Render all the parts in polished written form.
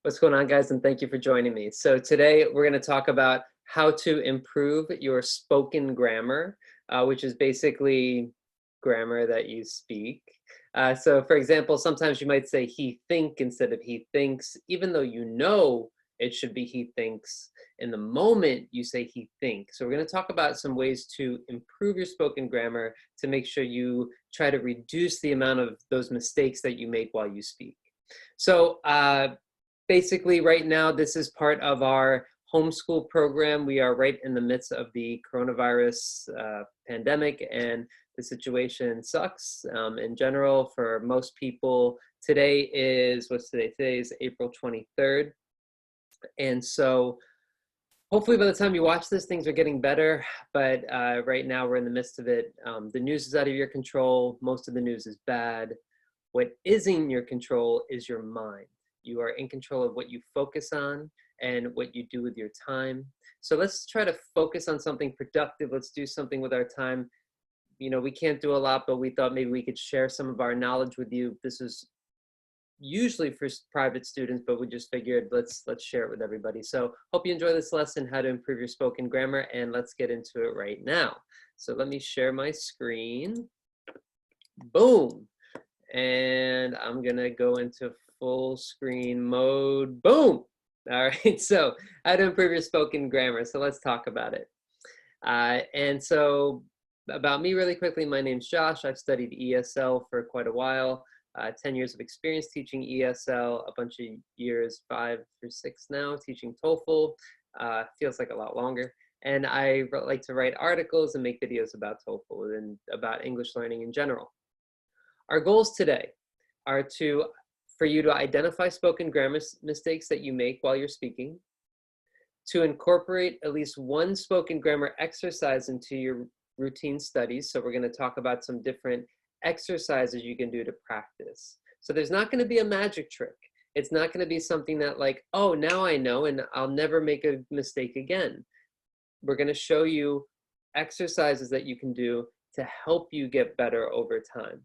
What's going on, guys? And thank you for joining me. So today we're going to talk about how to improve your spoken grammar, which is basically grammar that you speak. So for example, sometimes you might say he think instead of he thinks, even though you know it should be he thinks. In the moment you say he thinks. So we're going to talk about some ways to improve your spoken grammar to make sure you try to reduce the amount of those mistakes that you make while you speak. So basically, right now, this is part of our homeschool program. We are right in the midst of the coronavirus pandemic, and the situation sucks in general for most people. Today is, what's today? Today is April 23rd. And so hopefully by the time you watch this, things are getting better. But right now, we're in the midst of it. The news is out of your control. Most of the news is bad. What is in your control is your mind. You are in control of what you focus on and what you do with your time. So let's try to focus on something productive. Let's do something with our time. You know, we can't do a lot, but we thought maybe we could share some of our knowledge with you. This is usually for private students, but we just figured let's share it with everybody. So hope you enjoy this lesson, how to improve your spoken grammar, and let's get into it right now. So let me share my screen. Boom. And I'm gonna go into full screen mode. Boom! All right, so how to improve your spoken grammar. So let's talk about it. And so about me really quickly, my name's Josh. I've studied ESL for quite a while. 10 years of experience teaching ESL, a bunch of years, 5 or 6 now, teaching TOEFL. Feels like a lot longer. And I like to write articles and make videos about TOEFL and about English learning in general. Our goals today are for you to identify spoken grammar mistakes that you make while you're speaking, to incorporate at least one spoken grammar exercise into your routine studies. So we're going to talk about some different exercises you can do to practice. So there's not going to be a magic trick. It's not going to be something that like, oh, now I know and I'll never make a mistake again. We're going to show you exercises that you can do to help you get better over time.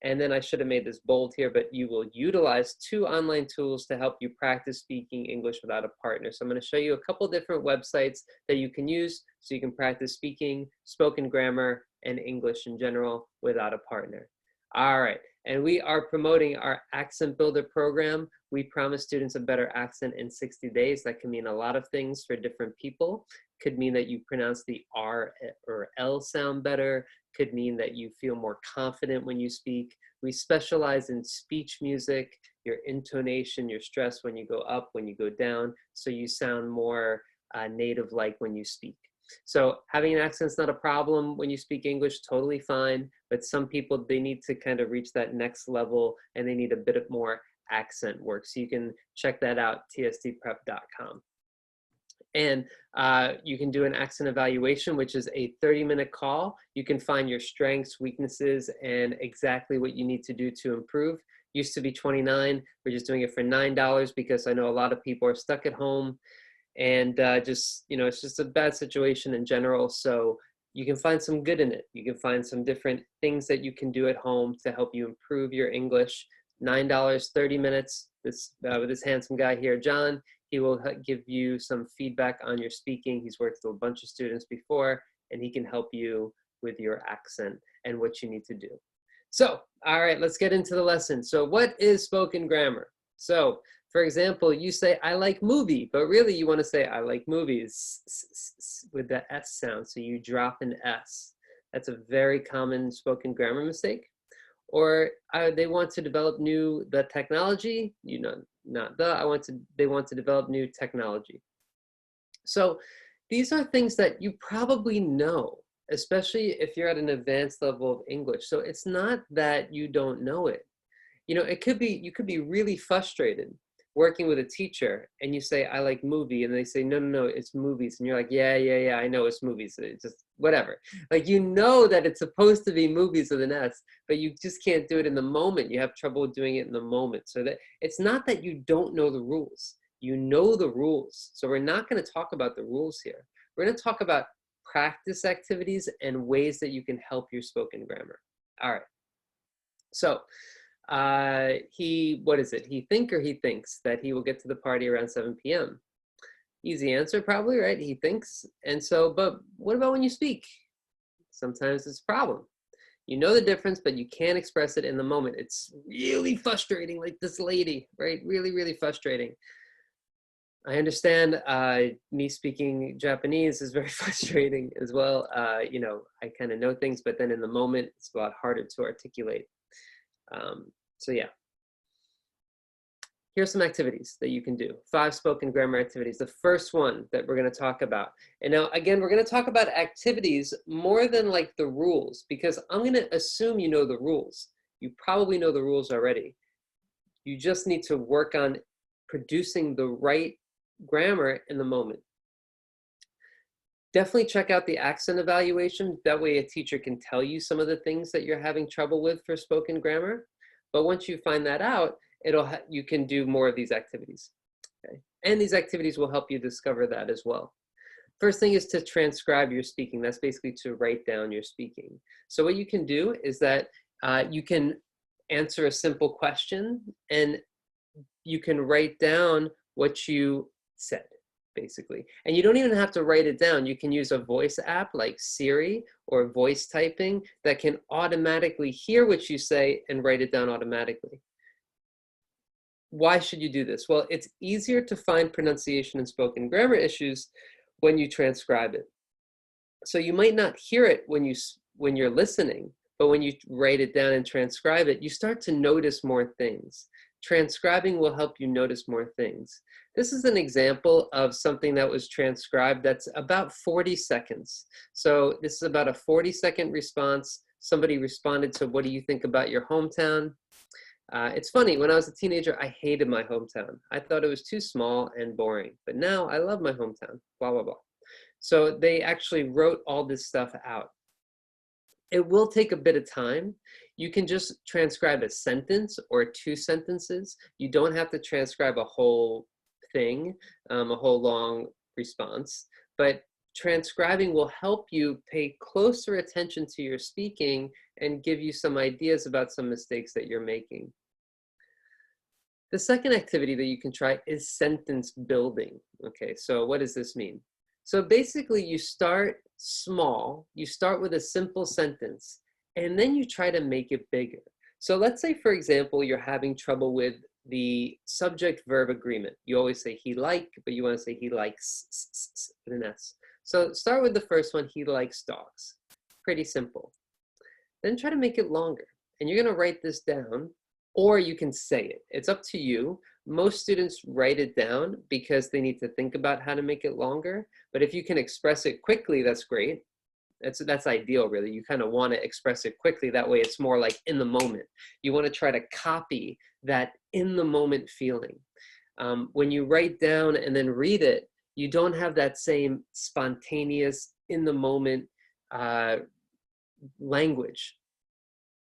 And then I should have made this bold here, but you will utilize 2 online tools to help you practice speaking English without a partner. So I'm going to show you a couple different websites that you can use so you can practice speaking, spoken grammar, and English in general without a partner. All right, and we are promoting our Accent Builder program. We promise students a better accent in 60 days. That can mean a lot of things for different people. Could mean that you pronounce the R or L sound better. Could mean that you feel more confident when you speak. We specialize in speech music, your intonation, your stress when you go up, when you go down, so you sound more native-like when you speak. So having an accent's not a problem when you speak English, totally fine, but some people, they need to kind of reach that next level and they need a bit of more accent work. So you can check that out, tsdprep.com. And you can do an accent evaluation, which is a 30-minute call. You can find your strengths, weaknesses, and exactly what you need to do to improve. Used to be $29. We're just doing it for $9 because I know a lot of people are stuck at home and just, you know, it's just a bad situation in general. So you can find some good in it. You can find some different things that you can do at home to help you improve your English. $9, 30 minutes. This with this handsome guy here, John. He will give you some feedback on your speaking. He's worked with a bunch of students before, and he can help you with your accent and what you need to do. So, all right, let's get into the lesson. So what is spoken grammar? So, for example, you say, I like movie, but really you want to say, I like movies with the S sound. So you drop an S. That's a very common spoken grammar mistake. Or they want to develop the technology, you know, not they want to develop new technology. So these are things that you probably know, especially if you're at an advanced level of English. So it's not that you don't know it. You know, it could be, you could be really frustrated working with a teacher and you say, I like movie, and they say, no, it's movies. And you're like, yeah, I know it's movies. It's just whatever. Like, you know that it's supposed to be movies with an S, but you just can't do it in the moment. You have trouble doing it in the moment. So that it's not that you don't know the rules. You know the rules. So we're not going to talk about the rules here. We're going to talk about practice activities and ways that you can help your spoken grammar. All right. So What is it? He thinks that he will get to the party around 7 p.m. Easy answer, probably, right? He thinks. And so, but what about when you speak? Sometimes it's a problem. You know the difference, but you can't express it in the moment. It's really frustrating, like this lady, right? Really, really frustrating. I understand me speaking Japanese is very frustrating as well. I kind of know things, but then in the moment, it's a lot harder to articulate. So yeah, here's some activities that you can do. 5 spoken grammar activities. The first one that we're going to talk about. And now, again, we're going to talk about activities more than like the rules, because I'm going to assume you know the rules. You probably know the rules already. You just need to work on producing the right grammar in the moment. Definitely check out the accent evaluation. That way a teacher can tell you some of the things that you're having trouble with for spoken grammar. But once you find that out, you can do more of these activities. Okay? And these activities will help you discover that as well. First thing is to transcribe your speaking. That's basically to write down your speaking. So what you can do is that you can answer a simple question and you can write down what you said, basically. And you don't even have to write it down. You can use a voice app like Siri or voice typing that can automatically hear what you say and write it down automatically. Why should you do this? Well, it's easier to find pronunciation and spoken grammar issues when you transcribe it. So you might not hear it when you're listening, but when you write it down and transcribe it, you start to notice more things. Transcribing will help you notice more things. This is an example of something that was transcribed that's about 40 seconds. So this is about a 40-second response. Somebody responded to, what do you think about your hometown? It's funny, when I was a teenager, I hated my hometown. I thought it was too small and boring, but now I love my hometown, blah, blah, blah. So they actually wrote all this stuff out. It will take a bit of time. You can just transcribe a sentence or 2 sentences. You don't have to transcribe a whole thing, a whole long response, but transcribing will help you pay closer attention to your speaking and give you some ideas about some mistakes that you're making. The second activity that you can try is sentence building. Okay, so what does this mean? So basically you start small, you start with a simple sentence, and then you try to make it bigger. So let's say, for example, you're having trouble with the subject-verb agreement. You always say he like, but you want to say he likes with an S. So start with the first one, he likes dogs. Pretty simple. Then try to make it longer. And you're going to write this down, or you can say it. It's up to you. Most students write it down because they need to think about how to make it longer. But if you can express it quickly, that's great. That's ideal, really. You kind of want to express it quickly. That way it's more like in the moment. You want to try to copy that in the moment feeling. When you write down and then read it, you don't have that same spontaneous, in the moment language.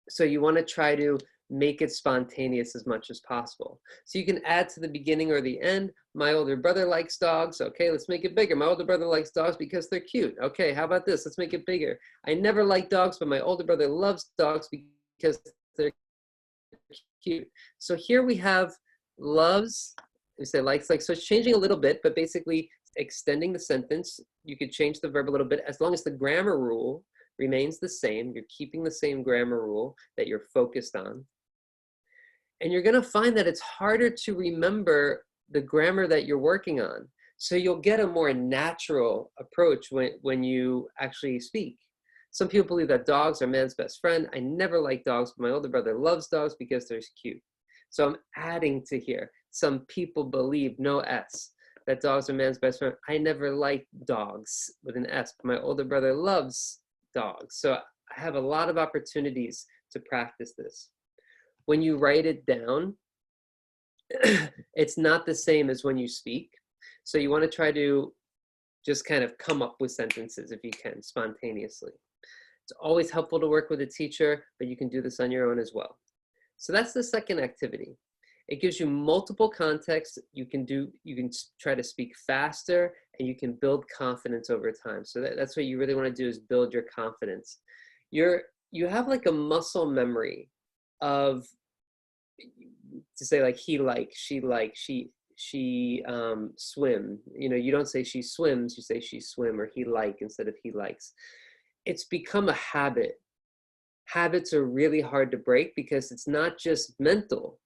So you want to try to make it spontaneous as much as possible. So you can add to the beginning or the end, my older brother likes dogs. Okay, let's make it bigger. My older brother likes dogs because they're cute. Okay, how about this? Let's make it bigger. I never liked dogs, but my older brother loves dogs because they're cute. So here we have loves, we say likes, like, so it's changing a little bit, but basically extending the sentence. You could change the verb a little bit as long as the grammar rule remains the same. You're keeping the same grammar rule that you're focused on. And you're going to find that it's harder to remember the grammar that you're working on. So you'll get a more natural approach when you actually speak. Some people believe that dogs are man's best friend. I never liked dogs, but my older brother loves dogs because they're cute. So I'm adding to here. Some people believe, no S, that dogs are man's best friend. I never liked dogs with an S, but my older brother loves dogs. So I have a lot of opportunities to practice this. When you write it down, it's not the same as when you speak. So you want to try to just kind of come up with sentences if you can, spontaneously. It's always helpful to work with a teacher, but you can do this on your own as well. So that's the second activity. It gives you multiple contexts. You can try to speak faster, and you can build confidence over time. So that's what you really want to do, is build your confidence. You have like a muscle memory of to say like he likes, she swim. You know, you don't say she swims, you say she swim, or he like instead of he likes. It's become a habit. Habits are really hard to break because it's not just mental,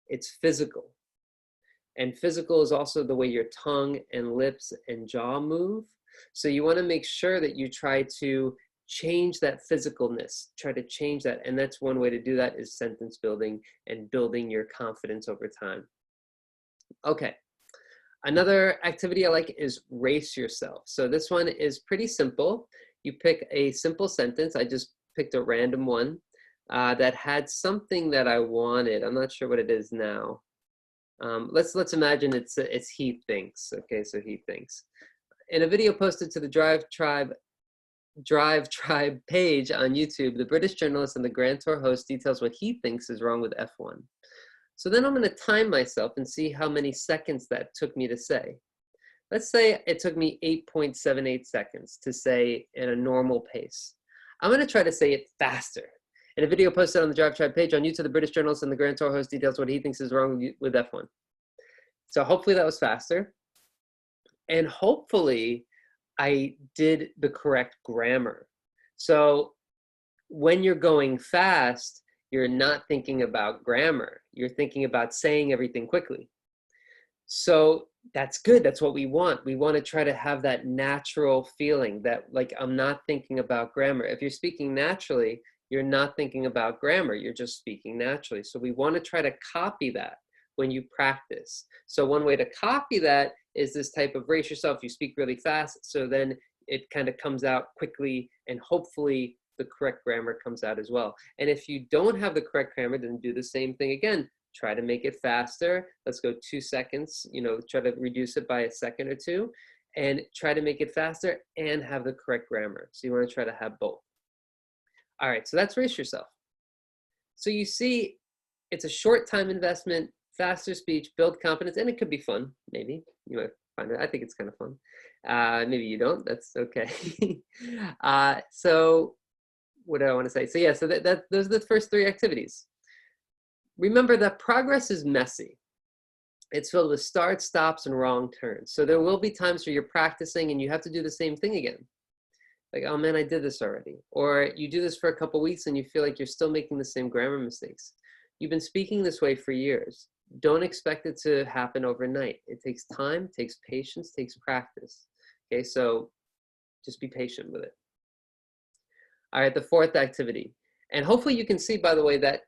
it's physical. And physical is also the way your tongue and lips and jaw move. So you want to make sure that you try to change that physicalness, try to change that. And that's one way to do that is sentence building and building your confidence over time. Okay. Another activity I like is race yourself. So this one is pretty simple. You pick a simple sentence. I just picked a random one that had something that I wanted. I'm not sure what it is now. Let's imagine it's he thinks. Okay, so he thinks. In a video posted to the Drive Tribe page on YouTube, the British journalist and the Grand Tour host details what he thinks is wrong with F1. So then I'm going to time myself and see how many seconds that took me to say. Let's say it took me 8.78 seconds to say in a normal pace. I'm going to try to say it faster. In a video posted on the Drive Tribe page on YouTube, the British journalist and the Grand Tour host details what he thinks is wrong with F1. So hopefully that was faster. And hopefully I did the correct grammar. So when you're going fast, you're not thinking about grammar. You're thinking about saying everything quickly. So that's good. That's what we want. We want to try to have that natural feeling that like I'm not thinking about grammar. If you're speaking naturally, you're not thinking about grammar. You're just speaking naturally. So we want to try to copy that when you practice. So one way to copy that is this type of race yourself. You speak really fast, so then it kind of comes out quickly, and hopefully the correct grammar comes out as well. And if you don't have the correct grammar, then do the same thing again. Try to make it faster. Let's go 2 seconds, you know, try to reduce it by a second or two, and try to make it faster and have the correct grammar. So you want to try to have both. All right, so that's race yourself. So you see, it's a short time investment, faster speech, build confidence, and it could be fun, maybe. You might find it. I think it's kind of fun. Maybe you don't, that's okay. So what do I want to say? So yeah, so those are the first 3 activities. Remember that progress is messy. It's filled with starts, stops, and wrong turns. So there will be times where you're practicing and you have to do the same thing again. Like, oh man, I did this already. Or you do this for a couple weeks and you feel like you're still making the same grammar mistakes. You've been speaking this way for years. Don't expect it to happen overnight. It takes time, takes patience, takes practice. Okay, so just be patient with it. All right, the 4th activity. And hopefully you can see, by the way, that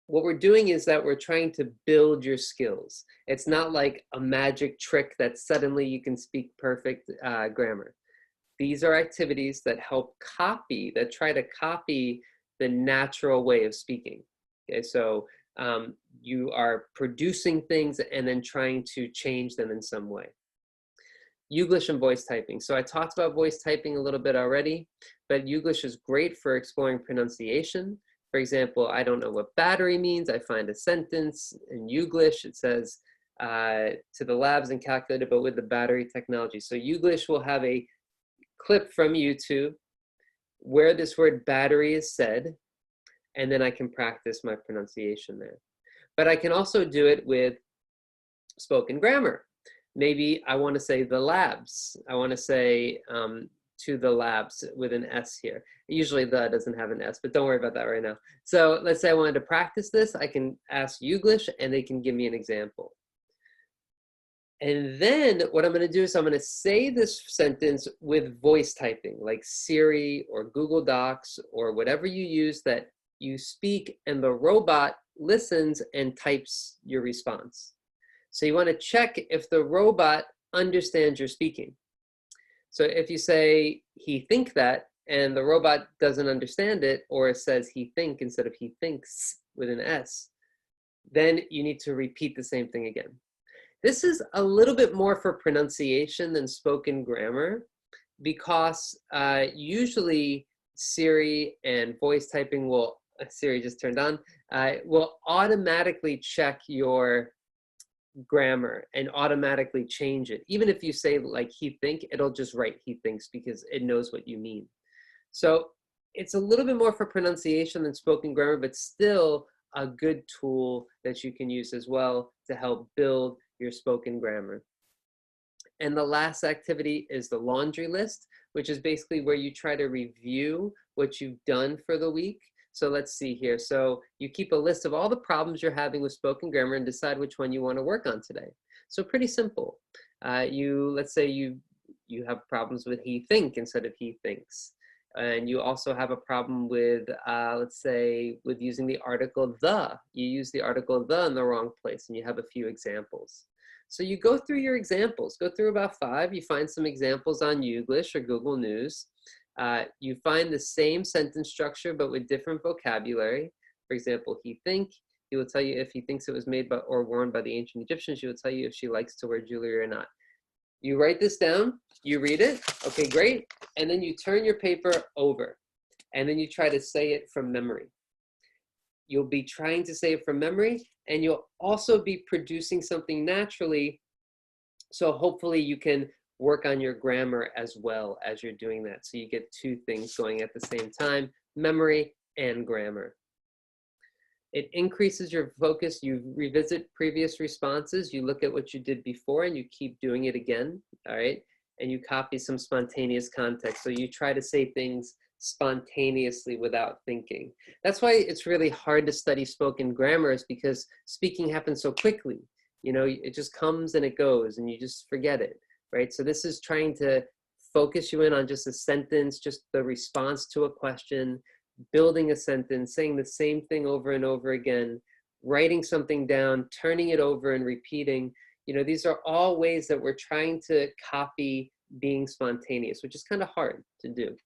what we're doing is that we're trying to build your skills. It's not like a magic trick that suddenly you can speak perfect grammar. These are activities that help copy, that try to copy the natural way of speaking. Okay, so you are producing things and then trying to change them in some way. Youglish and voice typing. So I talked about voice typing a little bit already, but Youglish is great for exploring pronunciation. For example, I don't know what battery means. I find a sentence in Youglish. It says, to the labs and calculated, but with the battery technology. So Youglish will have a clip from YouTube where this word battery is said, and then I can practice my pronunciation there. But I can also do it with spoken grammar. Maybe I want to say the labs. I want to say to the labs with an S here. Usually the doesn't have an S, but don't worry about that right now. So let's say I wanted to practice this. I can ask Youglish and they can give me an example. And then what I'm going to do is I'm going to say this sentence with voice typing, like Siri or Google Docs or whatever you use that you speak and the robot listens and types your response. So you want to check if the robot understands your speaking. So if you say, he think that, and the robot doesn't understand it, or it says he think instead of he thinks with an S, then you need to repeat the same thing again. This is a little bit more for pronunciation than spoken grammar because usually Siri and voice typing will, Siri just turned on, will automatically check your grammar and automatically change it. Even if you say like he think, it'll just write he thinks because it knows what you mean. So it's a little bit more for pronunciation than spoken grammar, but still a good tool that you can use as well to help build your spoken grammar. And the last activity is the laundry list, which is basically where you try to review what you've done for the week. So let's see here. So you keep a list of all the problems you're having with spoken grammar and decide which one you want to work on today. So pretty simple. Let's say you have problems with he think instead of he thinks. And you also have a problem with, let's say, with using the article the. You use the article the in the wrong place, and you have a few examples. So you go through your examples, go through about 5. You find some examples on Youglish or Google News. You find the same sentence structure, but with different vocabulary. For example, he think. He will tell you if he thinks it was made by or worn by the ancient Egyptians. She will tell you if she likes to wear jewelry or not. You write this down, you read it, okay, great. And then you turn your paper over, and then you try to say it from memory. You'll be trying to say it from memory, and you'll also be producing something naturally. So hopefully you can work on your grammar as well as you're doing that. So you get 2 things going at the same time, memory and grammar. It increases your focus. You revisit previous responses. You look at what you did before and you keep doing it again, all right? And you copy some spontaneous context. So you try to say things spontaneously without thinking. That's why it's really hard to study spoken grammar, is because speaking happens so quickly. You know, it just comes and it goes and you just forget it, right? So this is trying to focus you in on just a sentence, just the response to a question, building a sentence, saying the same thing over and over again, writing something down, turning it over and repeating. You know, these are all ways that we're trying to copy being spontaneous, which is kind of hard to do.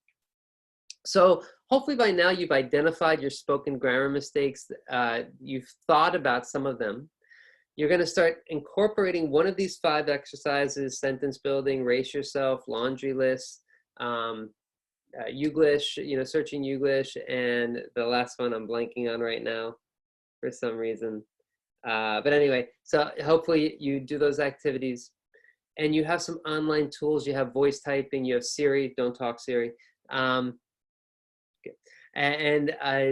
So hopefully by now you've identified your spoken grammar mistakes. You've thought about some of them. You're going to start incorporating one of these 5 exercises: sentence building, race yourself, laundry list, Youglish, you know, searching Youglish, and the last one I'm blanking on right now for some reason. But anyway, so hopefully you do those activities, and you have some online tools. You have voice typing, you have Siri, don't talk Siri.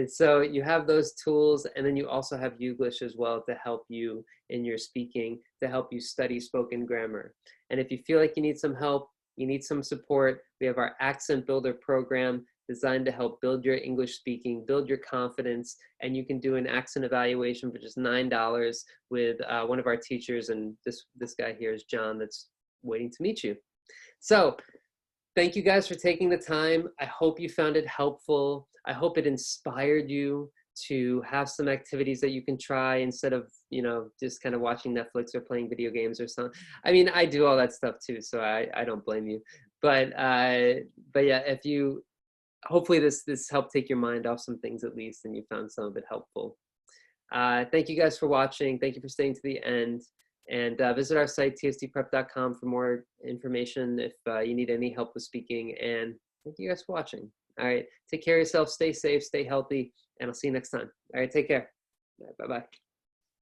So you have those tools, and then you also have Youglish as well to help you in your speaking, to help you study spoken grammar. And if you feel like you need some help, you need some support, we have our Accent Builder program designed to help build your English speaking, build your confidence, and you can do an accent evaluation for just $9 with one of our teachers, and this guy here is John that's waiting to meet you. So thank you guys for taking the time. I hope you found it helpful. I hope it inspired you to have some activities that you can try instead of, you know, just kind of watching Netflix or playing video games or something. I mean, I do all that stuff too, so I don't blame you. But yeah, if you, hopefully this helped take your mind off some things at least, and you found some of it helpful. Thank you guys for watching. Thank you for staying to the end. And visit our site, tsdprep.com, for more information if you need any help with speaking. And thank you guys for watching. All right, take care of yourself, stay safe, stay healthy, and I'll see you next time. All right, take care. Bye-bye.